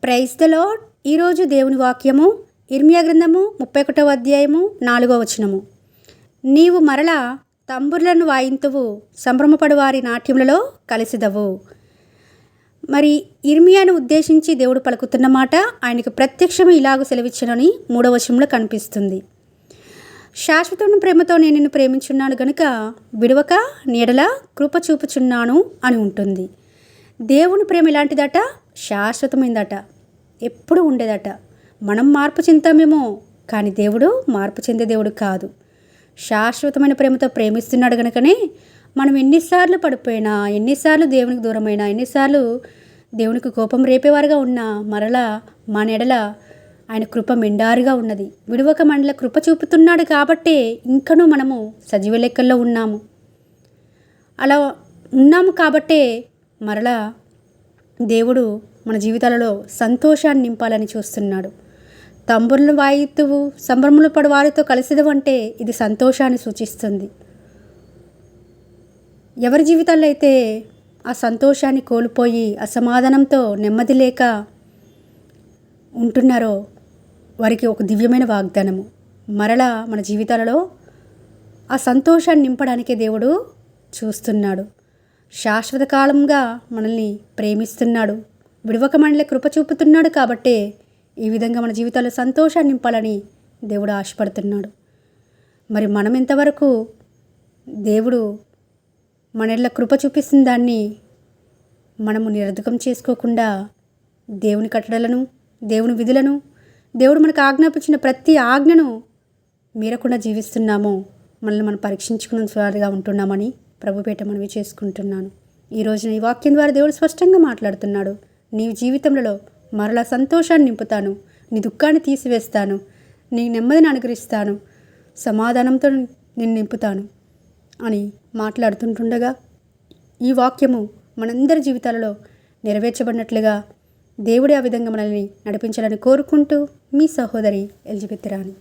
Praise the lord. ఈరోజు దేవుని వాక్యము ఇర్మియా గ్రంథము 31వ అధ్యాయము 4వ వచనము. నీవు మరలా తంబుర్లను వాయింతువు, సంభ్రమపడు వారి నాట్యములలో కలిసిదవు. మరి ఇర్మియాను ఉద్దేశించి దేవుడు పలుకుతున్న మాట ఆయనకు ప్రత్యక్షము ఇలాగ సెలవిచ్చనని 3వ వచనంలో కనిపిస్తుంది. శాశ్వతమైన ప్రేమతో నేను నిన్ను ప్రేమించున్నాను గనుక విడవక నీడల కృప చూపుచున్నాను అని ఉంటుంది. దేవుని ప్రేమ ఎలాంటిదట? శాశ్వతమైందట, ఎప్పుడు ఉండేదట. మనం మార్పు చెందుతామేమో, కానీ దేవుడు మార్పు చెందే దేవుడు కాదు. శాశ్వతమైన ప్రేమతో ప్రేమిస్తున్నాడు కనుకనే మనం ఎన్నిసార్లు పడిపోయినా, ఎన్నిసార్లు దేవునికి దూరమైనా, ఎన్నిసార్లు దేవునికి కోపం రేపేవారుగా ఉన్నా మరలా మన ఎడల ఆయన కృప మెండారుగా ఉన్నది. విడువక మండల కృప చూపుతున్నాడు కాబట్టే ఇంకనూ మనము సజీవ లెక్కల్లో ఉన్నాము. అలా ఉన్నాము కాబట్టే మరలా దేవుడు మన జీవితాలలో సంతోషాన్ని నింపాలని చూస్తున్నాడు. తంబురులు వాయితువు, సంభ్రమలు పడు వారితో కలిసిదవు అంటే ఇది సంతోషాన్ని సూచిస్తుంది. ఎవరి జీవితాల్లో అయితే ఆ సంతోషాన్ని కోల్పోయి అసమాధానంతో నెమ్మది లేక ఉంటున్నారో వారికి ఒక దివ్యమైన వాగ్దానము. మరలా మన జీవితాలలో ఆ సంతోషాన్ని నింపడానికే దేవుడు చూస్తున్నాడు. శాశ్వత కాలంగా మనల్ని ప్రేమిస్తున్నాడు. విడవక మండలి కృప చూపుతున్నాడు కాబట్టే ఈ విధంగా మన జీవితాల్లో సంతోషాన్ని నింపాలని దేవుడు ఆశపడుతున్నాడు. మరి మనం ఎంతవరకు దేవుడు మనల కృప చూపిస్తున్న దాన్ని మనము నిరర్ధకం చేసుకోకుండా దేవుని కట్టడలను, దేవుని విధులను, దేవుడు మనకు ఆజ్ఞాపించిన ప్రతి ఆజ్ఞను మీరకుండా జీవిస్తున్నామో మనల్ని మనం పరీక్షించుకున్నగా ఉంటున్నామని ప్రభుపేట మనవి చేసుకుంటున్నాను. ఈ రోజున ఈ వాక్యం ద్వారా దేవుడు స్పష్టంగా మాట్లాడుతున్నాడు. నీ జీవితంలో మరలా సంతోషాన్ని నింపుతాను, నీ దుఃఖాన్ని తీసివేస్తాను, నీ నెమ్మదిని అనుగ్రహిస్తాను, సమాధానంతో నేను నింపుతాను అని మాట్లాడుతుంటుండగా ఈ వాక్యము మనందరి జీవితాలలో నెరవేర్చబడినట్లుగా దేవుడే ఆ విధంగా మనల్ని నడిపించాలని కోరుకుంటూ మీ సహోదరి ఎలిజబెత్ రాణి.